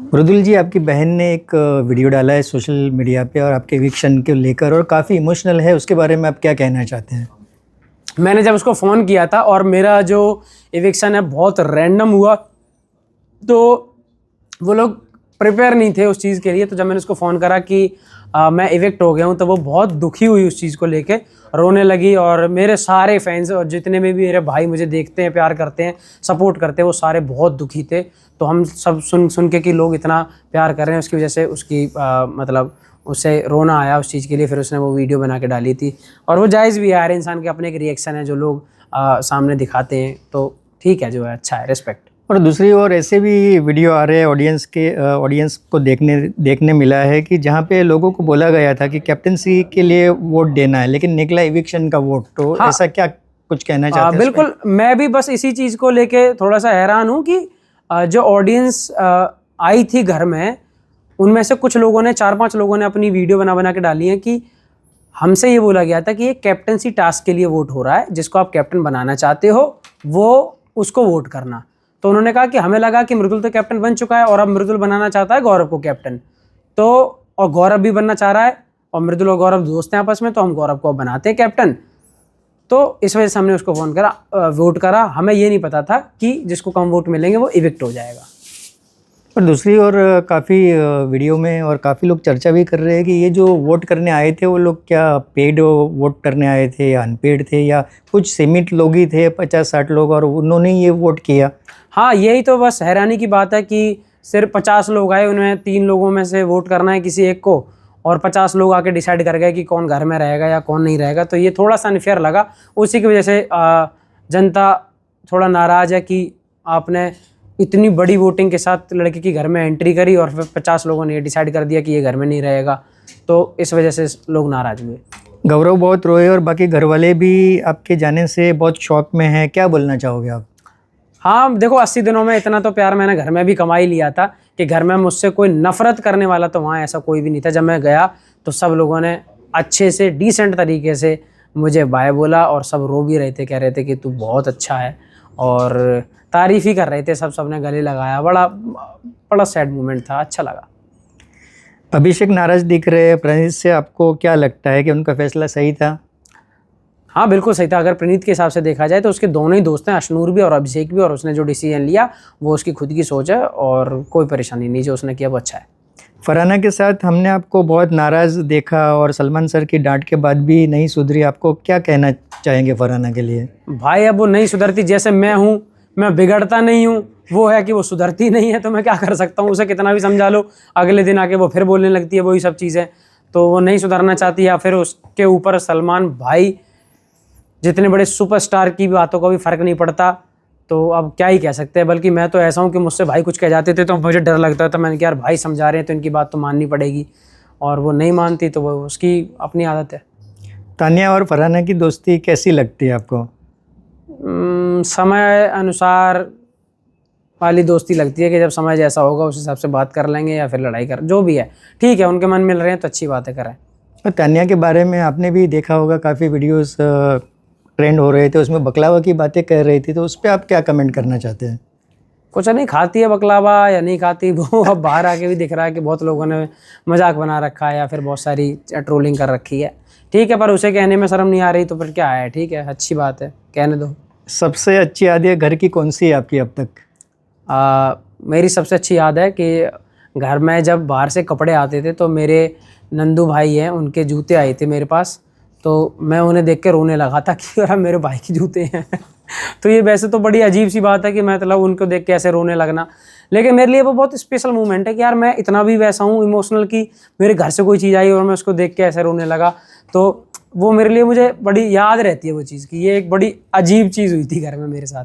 मृदुल जी, आपकी बहन ने एक वीडियो डाला है सोशल मीडिया पे और आपके एविक्शन को लेकर और काफ़ी इमोशनल है, उसके बारे में आप क्या कहना चाहते हैं? मैंने जब उसको फ़ोन किया था और मेरा जो इविक्शन है बहुत रैंडम हुआ, तो वो लोग प्रिपेयर नहीं थे उस चीज़ के लिए। तो जब मैंने उसको फ़ोन करा कि मैं इविक्ट हो गया हूँ, तो वो बहुत दुखी हुई उस चीज़ को लेके, रोने लगी। और मेरे सारे फैंस और जितने में भी मेरे भाई मुझे देखते हैं, प्यार करते हैं, सपोर्ट करते हैं, वो सारे बहुत दुखी थे। तो हम सब सुन के कि लोग इतना प्यार कर रहे हैं, उसकी वजह से उसकी मतलब उसे रोना आया उस चीज़ के लिए। फिर उसने वो वीडियो बना के डाली थी, और वो जायज़ भी है, हर इंसान के अपने एक रिएक्शन है जो लोग सामने दिखाते हैं, तो ठीक है, जो है अच्छा है, रिस्पेक्ट। और दूसरी ओर ऐसे भी वीडियो आ रहे हैं ऑडियंस को देखने मिला है कि जहाँ पे लोगों को बोला गया था कि कैप्टनसी के लिए वोट देना है, लेकिन निकला इविक्शन का वोट। तो हाँ, ऐसा क्या कुछ कहना चाहते हैं? बिल्कुल, मैं भी बस इसी चीज़ को लेके थोड़ा सा हैरान हूँ कि जो ऑडियंस आई थी घर में, उनमें से कुछ लोगों ने, 4-5 लोगों ने अपनी वीडियो बना के डाली है कि हमसे ये बोला गया था कि ये कैप्टनसी टास्क के लिए वोट हो रहा है, जिसको आप कैप्टन बनाना चाहते हो वो उसको वोट करना। तो उन्होंने कहा कि हमें लगा कि मृदुल तो कैप्टन बन चुका है और अब मृदुल बनाना चाहता है गौरव को कैप्टन, तो और गौरव भी बनना चाह रहा है, और मृदुल और गौरव दोस्त हैं आपस में, तो हम गौरव को बनाते हैं कैप्टन। तो इस वजह से हमने उसको फ़ोन करा, वोट करा। हमें ये नहीं पता था कि जिसको कम वोट मिलेंगे वो इविक्ट हो जाएगा। और दूसरी ओर काफ़ी वीडियो में और काफ़ी लोग चर्चा भी कर रहे हैं कि ये जो वोट करने आए थे वो लोग क्या पेड वोट करने आए थे या अनपेड थे, या कुछ सीमित लोग ही थे, 50-60 लोग, और उन्होंने ये वोट किया। हाँ, यही तो बस हैरानी की बात है कि सिर्फ 50 लोग आए, उन्हें 3 लोगों में से वोट करना है किसी एक को, और 50 लोग आके डिसाइड कर गए कि कौन घर में रहेगा या कौन नहीं रहेगा। तो ये थोड़ा सा अनफेयर लगा। उसी की वजह से जनता थोड़ा नाराज़ है कि आपने इतनी बड़ी वोटिंग के साथ लड़के की घर में एंट्री करी और फिर 50 लोगों ने ये डिसाइड कर दिया कि ये घर में नहीं रहेगा, तो इस वजह से लोग नाराज़ हुए। गौरव बहुत रोए और बाकी घर वाले भी आपके जाने से बहुत शौक में हैं, क्या बोलना चाहोगे आप? हाँ, देखो 80 दिनों में इतना तो प्यार मैंने घर में भी कमा ही लिया था कि घर में मुझसे कोई नफरत करने वाला तो वहाँ ऐसा कोई भी नहीं था। जब मैं गया तो सब लोगों ने अच्छे से डिसेंट तरीके से मुझे बाय बोला, और सब रो भी रहे थे, कह रहे थे कि तू बहुत अच्छा है, और तारीफ़ ही कर रहे थे, सबने गले लगाया। बड़ा सैड मोमेंट था, अच्छा लगा। अभिषेक नाराज़ दिख रहे हैं प्रणीत से, आपको क्या लगता है कि उनका फैसला सही था? हाँ, बिल्कुल सही था। अगर प्रणीत के हिसाब से देखा जाए तो उसके दोनों ही दोस्त हैं, अशनूर भी और अभिषेक भी, और उसने जो डिसीजन लिया वो उसकी खुद की सोच है और कोई परेशानी नहीं, जो उसने किया वो अच्छा है। फरहाना के साथ हमने आपको बहुत नाराज़ देखा और सलमान सर की डांट के बाद भी नहीं सुधरी, आपको क्या कहना चाहेंगे फरहाना के लिए? भाई, अब वो नहीं सुधरती। जैसे मैं हूँ, मैं बिगड़ता नहीं हूँ, वो है कि वो सुधरती नहीं है, तो मैं क्या कर सकता हूँ? उसे कितना भी समझा लो, अगले दिन आके वो फिर बोलने लगती है वही सब चीज़ें। तो वो नहीं सुधरना चाहती, या फिर उसके ऊपर सलमान भाई जितने बड़े सुपरस्टार की बातों का भी फ़र्क नहीं पड़ता। तो अब क्या ही कह सकते हैं। बल्कि मैं तो ऐसा हूँ कि मुझसे भाई कुछ कह जाते थे तो मुझे डर लगता था। मैंने कहा यार भाई समझा रहे हैं तो इनकी बात तो माननी पड़ेगी, और वो नहीं मानती, तो वो उसकी अपनी आदत है। तान्या और फरहाना की दोस्ती कैसी लगती है आपको? समय अनुसार वाली दोस्ती लगती है कि जब समय जैसा होगा उस हिसाब से बात कर लेंगे, या फिर लड़ाई कर, जो भी है ठीक है। उनके मन में रहे हैं तो अच्छी बातें करें। और तान्या के बारे में आपने भी देखा होगा, काफ़ी वीडियोस ट्रेंड हो रहे थे, उसमें बकलावा की बातें कर रही थी, तो उस पर आप क्या कमेंट करना चाहते हैं? कुछ नहीं, खाती है बकलावा या नहीं खाती वो अब बाहर आके भी दिख रहा है कि बहुत लोगों ने मजाक बना रखा है या फिर बहुत सारी ट्रोलिंग कर रखी है। ठीक है, पर उसे कहने में शर्म नहीं आ रही तो फिर क्या है, ठीक है, अच्छी बात है, कहने दो। सबसे अच्छी याद है घर की कौन सी है आपकी अब तक? मेरी सबसे अच्छी याद है कि घर में जब बाहर से कपड़े आते थे तो मेरे नंदू भाई हैं, उनके जूते आए थे मेरे पास, तो मैं उन्हें देख के रोने लगा था कि यार मेरे भाई के जूते हैं तो ये वैसे तो बड़ी अजीब सी बात है कि मैं मतलब उनको देख के ऐसे रोने लगना, लेकिन मेरे लिए वो बहुत स्पेशल मोमेंट है कि यार मैं इतना भी वैसा हूँ इमोशनल कि मेरे घर से कोई चीज़ आई और मैं उसको देख के ऐसे रोने लगा। तो वो मेरे लिए, मुझे बड़ी याद रहती है वो चीज़ कि ये एक बड़ी अजीब चीज़ हुई थी घर में मेरे साथ।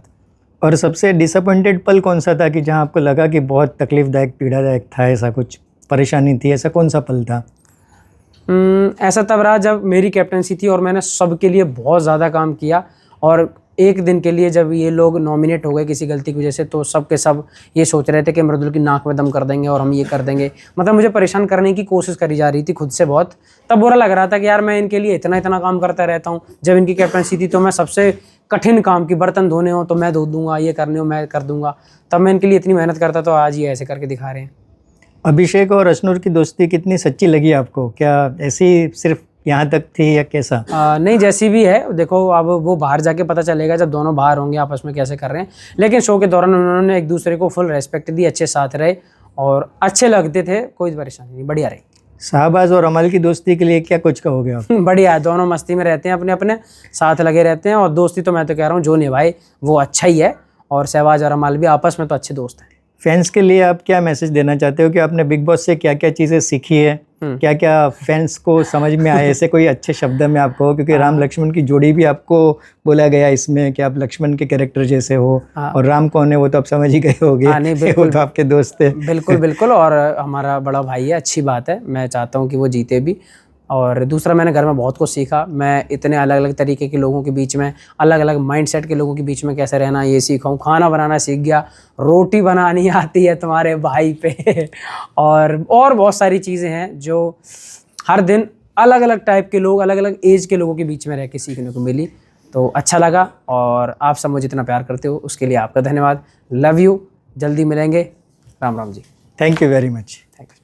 और सबसे डिसअपॉइंटेड पल कौन सा था कि जहां आपको लगा कि बहुत तकलीफदायक, पीड़ादायक था, ऐसा कुछ परेशानी थी, ऐसा कौन सा पल था? ऐसा तब रहा जब मेरी कैप्टनसी थी और मैंने सबके लिए बहुत ज़्यादा काम किया, और एक दिन के लिए जब ये लोग नॉमिनेट हो गए किसी गलती की वजह से, तो सब के सब ये सोच रहे थे कि मृदुल की नाक में दम कर देंगे और हम ये कर देंगे। मतलब मुझे परेशान करने की कोशिश करी जा रही थी खुद से बहुत। तब बुरा लग रहा था कि यार मैं इनके लिए इतना इतना काम करता रहता हूँ। जब इनकी कैप्टनसी थी तो मैं सबसे कठिन काम की, बर्तन धोने हो तो मैं धो दूंगा, ये करने हो मैं कर दूंगा, तब मैं इनके लिए इतनी मेहनत करता, तो आज ये ऐसे करके दिखा रहे हैं। अभिषेक और अशनूर की दोस्ती कितनी सच्ची लगी आपको? क्या ऐसी सिर्फ यहाँ तक थी या कैसा? नहीं, जैसी भी है देखो, अब वो बाहर जाके पता चलेगा जब दोनों बाहर होंगे आपस में कैसे कर रहे हैं, लेकिन शो के दौरान उन्होंने एक दूसरे को फुल रेस्पेक्ट दी, अच्छे साथ रहे और अच्छे लगते थे, कोई परेशानी नहीं, बढ़िया रही। शाहबाज और अमल की दोस्ती के लिए क्या कुछ कहोगे आप? बढ़िया है, दोनों मस्ती में रहते हैं, अपने अपने साथ लगे रहते हैं, और दोस्ती तो मैं तो कह रहा हूँ जो निभाए वो अच्छा ही है, और शहबाज और अमल भी आपस में तो अच्छे दोस्त हैं। फैंस के लिए आप क्या मैसेज देना चाहते हो कि आपने बिग बॉस से क्या क्या चीज़ें सीखी है, क्या क्या फैंस को समझ में आए, ऐसे कोई अच्छे शब्द में आप कहो, क्योंकि राम लक्ष्मण की जोड़ी भी आपको बोला गया इसमें कि आप लक्ष्मण के कैरेक्टर जैसे हो, और राम कौन है वो तो आप समझ ही गए होगे। नहीं, बिल्कुल, वो तो आपके दोस्त है। बिल्कुल बिल्कुल, और हमारा बड़ा भाई है, अच्छी बात है, मैं चाहता हूँ कि वो जीते भी। और दूसरा, मैंने घर में बहुत कुछ सीखा, मैं इतने अलग अलग तरीके के लोगों के बीच में, अलग अलग माइंडसेट के लोगों के बीच में कैसे रहना ये सीखा हूँ, खाना बनाना सीख गया, रोटी बनानी आती है तुम्हारे भाई पे और बहुत सारी चीज़ें हैं जो हर दिन अलग अलग टाइप के लोग, अलग अलग एज के लोगों के बीच में रह के सीखने को मिली, तो अच्छा लगा। और आप सब मुझे इतना प्यार करते हो उसके लिए आपका धन्यवाद। लव यू, जल्दी मिलेंगे। Ram Ram ji. Thank you very much. Thank you.